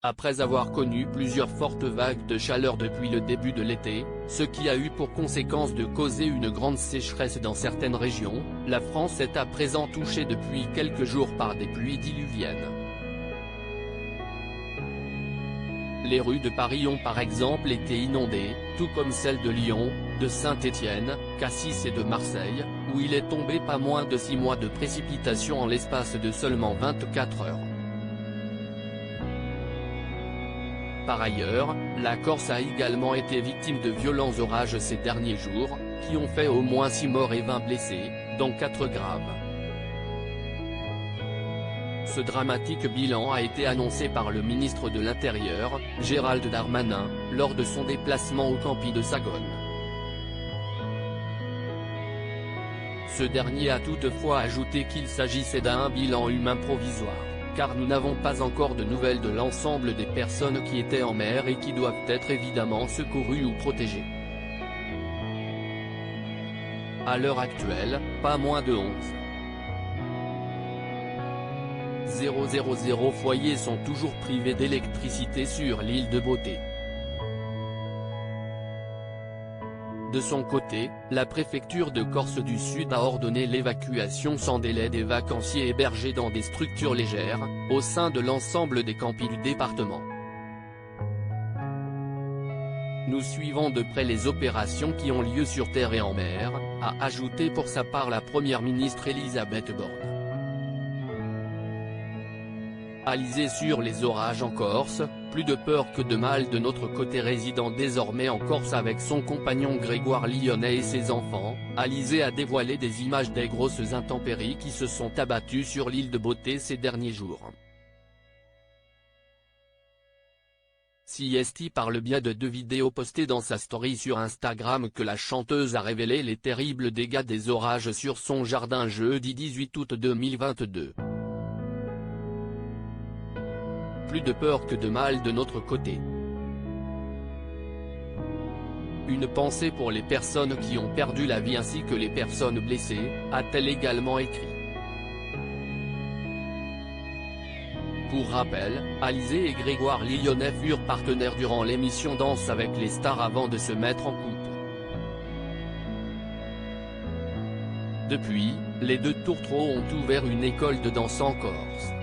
après avoir connu plusieurs fortes vagues de chaleur depuis le début de l'été, ce qui a eu pour conséquence de causer une grande sécheresse dans certaines régions, la France est à présent touchée depuis quelques jours par des pluies diluviennes. Les rues de Paris ont par exemple été inondées, tout comme celles de Lyon, de Saint-Étienne, Cassis et de Marseille, où il est tombé pas moins de 6 mois de précipitations en l'espace de seulement 24 heures. Par ailleurs, la Corse a également été victime de violents orages ces derniers jours, qui ont fait au moins 6 morts et 20 blessés, dont 4 graves. Ce dramatique bilan a été annoncé par le ministre de l'Intérieur, Gérald Darmanin, lors de son déplacement au Campi de Sagone. Ce dernier a toutefois ajouté qu'il s'agissait d'un bilan humain provisoire, car nous n'avons pas encore de nouvelles de l'ensemble des personnes qui étaient en mer et qui doivent être évidemment secourues ou protégées. À l'heure actuelle, pas moins de 11,000 foyers sont toujours privés d'électricité sur l'île de Beauté. De son côté, la préfecture de Corse du Sud a ordonné l'évacuation sans délai des vacanciers hébergés dans des structures légères, au sein de l'ensemble des campis du département. Nous suivons de près les opérations qui ont lieu sur terre et en mer, a ajouté pour sa part la première ministre Elisabeth Borne. Alizé sur les orages en Corse, plus de peur que de mal de notre côté. Résidant désormais en Corse avec son compagnon Grégoire Lyonnais et ses enfants, Alizé a dévoilé des images des grosses intempéries qui se sont abattues sur l'île de Beauté ces derniers jours. CST par le biais de 2 vidéos postées dans sa story sur Instagram que la chanteuse a révélé les terribles dégâts des orages sur son jardin jeudi 18 août 2022. Plus de peur que de mal de notre côté. Une pensée pour les personnes qui ont perdu la vie ainsi que les personnes blessées, a-t-elle également écrit. Pour rappel, Alizé et Grégoire Lyonnais furent partenaires durant l'émission Danse avec les stars avant de se mettre en couple. Depuis, les deux tourtereaux ont ouvert une école de danse en Corse.